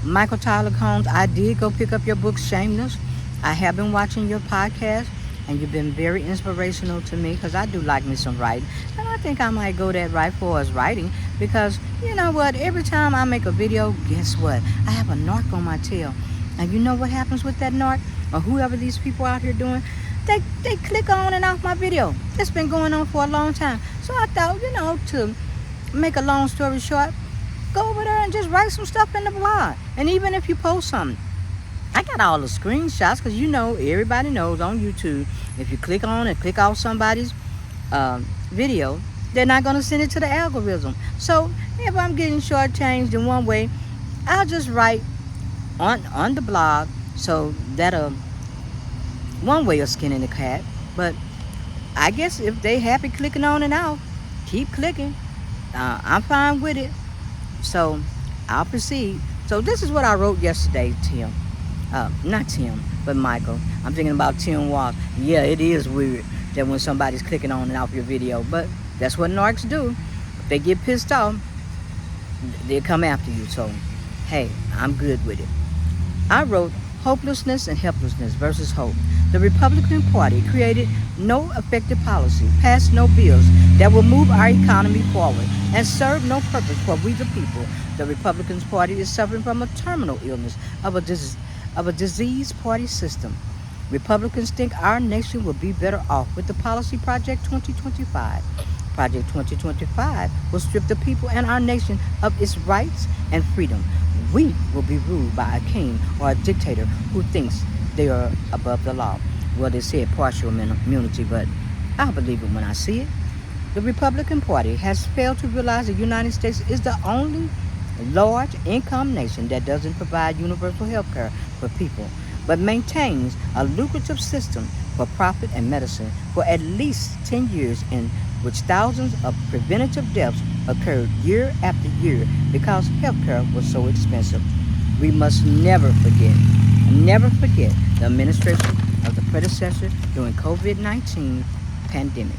Michael Tyler Combs, I did go pick up your book, Shameless. I have been watching your podcast, and you've been very inspirational to me because I do like me some writing. And I think I might go that right for as writing because, you know what, every time I make a video, guess what? I have a narc on my tail. And you know what happens with that narc or whoever these people out here doing? They click on and off my video. It's been going on for a long time. So I thought, to make a long story short, go over there and just write some stuff in the blog. And even if you post something, I got all the screenshots because everybody knows on YouTube, if you click on and click off somebody's video, they're not going to send it to the algorithm. So if I'm getting shortchanged in one way, I'll just write on the blog so that one way of skinning the cat. But I guess if they happy clicking on and out, keep clicking. I'm fine with it. So I'll proceed. So this is what I wrote yesterday, Tim. Not Tim, but Michael. I'm thinking about Tim Waltz. Yeah, it is weird that when somebody's clicking on and off your video, but that's what narcs do. If they get pissed off, they'll come after you. So, hey, I'm good with it. I wrote Hopelessness and Helplessness versus Hope. The Republican Party created no effective policy, passed no bills that will move our economy forward, and serve no purpose for we the people. The Republican Party is suffering from a terminal illness of a diseased party system. Republicans think our nation will be better off with the policy Project 2025. Project 2025 will strip the people and our nation of its rights and freedom. We will be ruled by a king or a dictator who thinks they are above the law. Well, they said partial immunity, but I'll believe it when I see it. The Republican Party has failed to realize the United States is the only large income nation that doesn't provide universal health care for people, but maintains a lucrative system for profit and medicine for at least 10 years, in which thousands of preventative deaths occurred year after year because health care was so expensive. We must never forget the administration of the predecessor during COVID-19 pandemic.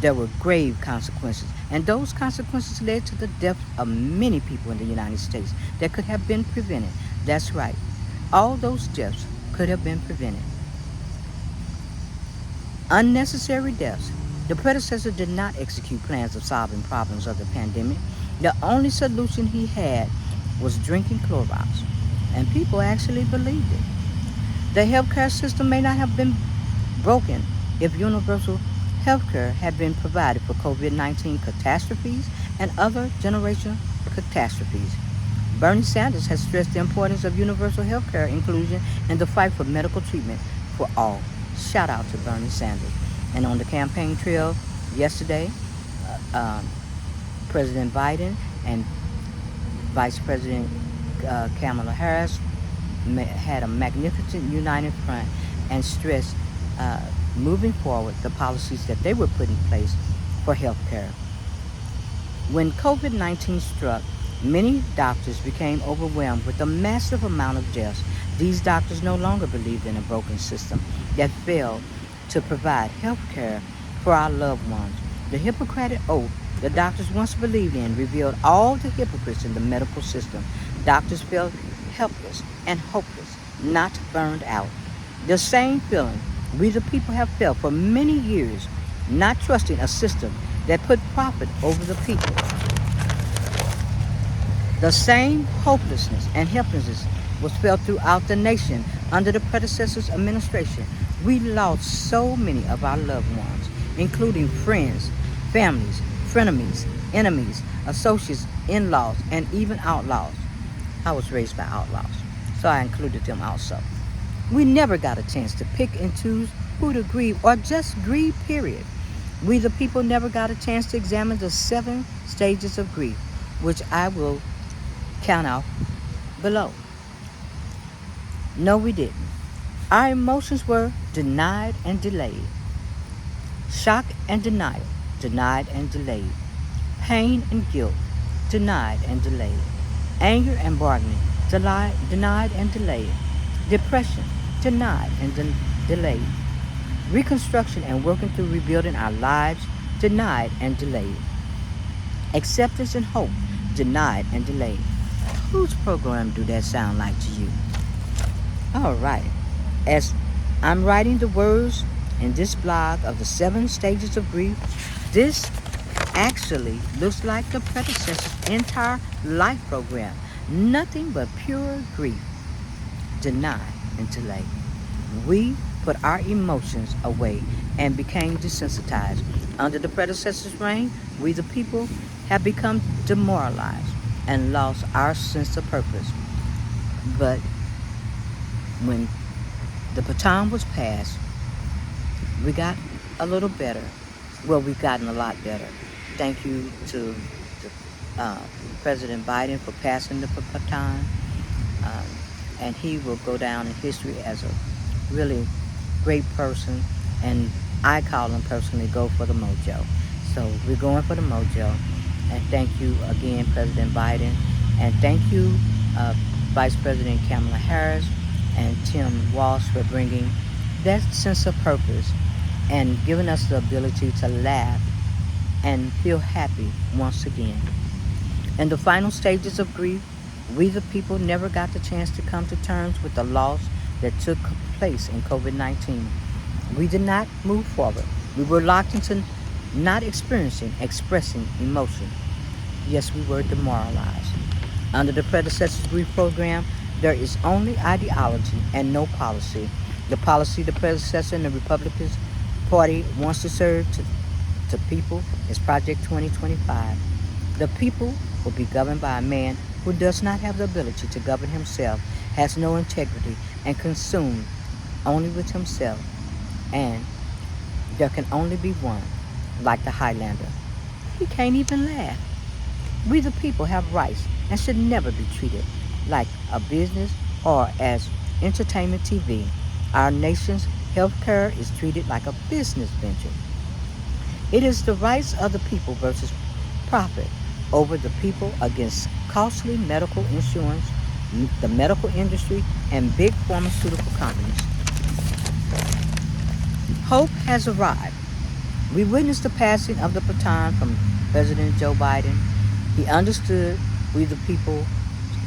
There were grave consequences, and those consequences led to the death of many people in the United States that could have been prevented. That's right. All those deaths could have been prevented. Unnecessary deaths. The predecessor did not execute plans of solving problems of the pandemic. The only solution he had was drinking Clorox, and people actually believed it. The healthcare system may not have been broken if universal healthcare had been provided for COVID-19 catastrophes and other generational catastrophes. Bernie Sanders has stressed the importance of universal healthcare inclusion in the fight for medical treatment for all. Shout out to Bernie Sanders. And on the campaign trail yesterday, President Biden and Vice President Kamala Harris had a magnificent united front and stressed moving forward the policies that they were put in place for health care. When COVID-19 struck, many doctors became overwhelmed with the massive amount of deaths. These doctors no longer believed in a broken system that failed to provide health care for our loved ones. The Hippocratic Oath the doctors once believed in revealed all the hypocrites in the medical system. Doctors felt helpless and hopeless, not burned out. The same feeling we the people have felt for many years, not trusting a system that put profit over the people. The same hopelessness and helplessness was felt throughout the nation under the predecessor's administration. We lost so many of our loved ones, including friends, families, frenemies, enemies, associates, in-laws, and even outlaws. I was raised by outlaws, so I included them also. We never got a chance to pick and choose who to grieve or just grieve, period. We the people never got a chance to examine the 7 stages of grief, which I will count out below. No, we didn't. Our emotions were denied and delayed. Shock and denial, denied and delayed. Pain and guilt, denied and delayed. Anger and bargaining, denied and delayed. Depression, denied and delayed. Reconstruction and working through rebuilding our lives, denied and delayed. Acceptance and hope, denied and delayed. Whose program do that sound like to you? All right. As I'm writing the words in this blog of the 7 stages of grief, this actually looks like the predecessor's entire life program. Nothing but pure grief, deny, and delay. We put our emotions away and became desensitized. Under the predecessor's reign, we the people have become demoralized and lost our sense of purpose. But when the baton was passed, we got a little better. Well, we've gotten a lot better. Thank you to President Biden for passing the baton. And he will go down in history as a really great person. And I call him personally, go for the mojo. So we're going for the mojo. And thank you again, President Biden. And thank you, Vice President Kamala Harris and Tim Waltz for bringing that sense of purpose and giving us the ability to laugh and feel happy once again. In the final stages of grief, we the people never got the chance to come to terms with the loss that took place in COVID-19. We did not move forward. We were locked into not experiencing, expressing emotion. Yes, we were demoralized. Under the predecessor's grief program, there is only ideology and no policy. The policy the predecessor and the Republican Party wants to serve to people is Project 2025. The people will be governed by a man who does not have the ability to govern himself, has no integrity, and consumed only with himself. And there can only be one, like the Highlander. He can't even laugh. We the people have rights and should never be treated like a business or as entertainment TV. Our nation's healthcare is treated like a business venture. It is the rights of the people versus profit over the people against costly medical insurance, the medical industry, and big pharmaceutical companies. Hope has arrived. We witnessed the passing of the baton from President Joe Biden. He understood we the people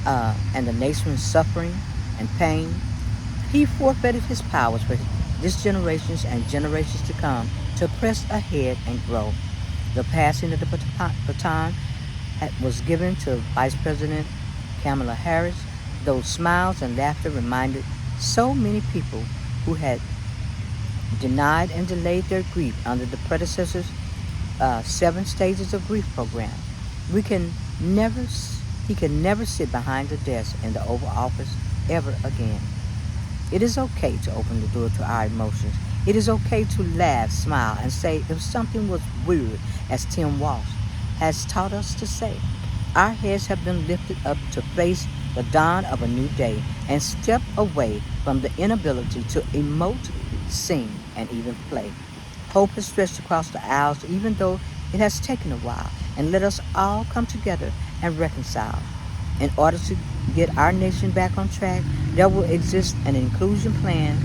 and the nation's suffering and pain. He forfeited his powers for this generations and generations to come to press ahead and grow. The passing of the baton was given to Vice President Kamala Harris. Those smiles and laughter reminded so many people who had denied and delayed their grief under the predecessor's 7 stages of grief program. He can never sit behind the desk in the Oval Office ever again. It is okay to open the door to our emotions. It is okay to laugh, smile, and say if something was weird, as Tim Waltz has taught us to say. Our heads have been lifted up to face the dawn of a new day and step away from the inability to emote, sing, and even play. Hope has stretched across the aisles even though it has taken a while, and let us all come together and reconcile. In order to get our nation back on track, there will exist an inclusion plan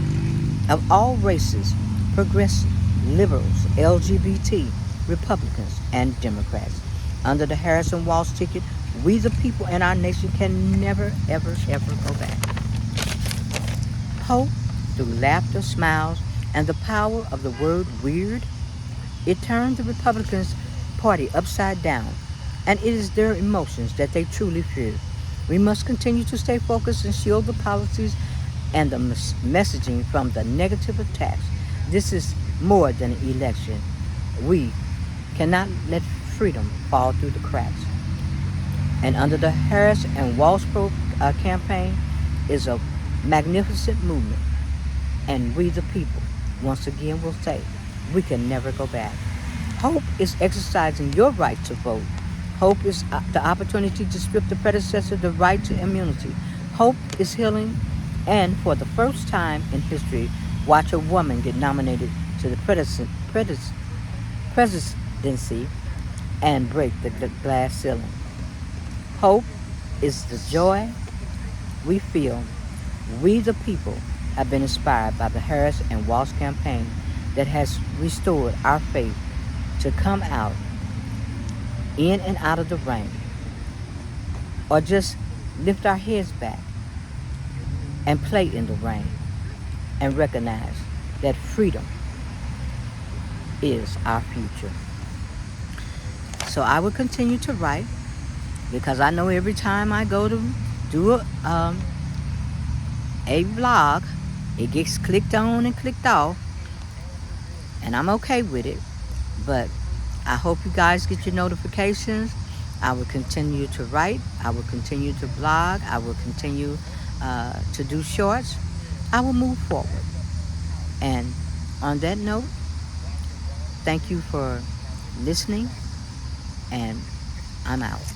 of all races, progressive, liberals, LGBT, Republicans, and Democrats. Under the Harris and Waltz ticket, we the people and our nation can never, ever, ever go back. Hope, through laughter, smiles, and the power of the word weird, it turned the Republicans' Party upside down, and it is their emotions that they truly fear. We must continue to stay focused and shield the policies and the messaging from the negative attacks. This is more than an election. We cannot let freedom fall through the cracks. And under the Harris and Waltz campaign is a magnificent movement. And we the people, once again, will say, we can never go back. Hope is exercising your right to vote. Hope is the opportunity to strip the predecessor the right to immunity. Hope is healing, and for the first time in history, watch a woman get nominated to the presidency and break the glass ceiling. Hope is the joy we feel. We the people have been inspired by the Harris and Waltz campaign that has restored our faith to come out in and out of the rain, or just lift our heads back and play in the rain and recognize that freedom is our future. So I will continue to write because I know every time I go to do a vlog, it gets clicked on and clicked off, and I'm okay with it. But I hope you guys get your notifications. I will continue to write. I will continue to blog. I will continue to do shorts. I will move forward. And on that note, thank you for listening, and I'm out.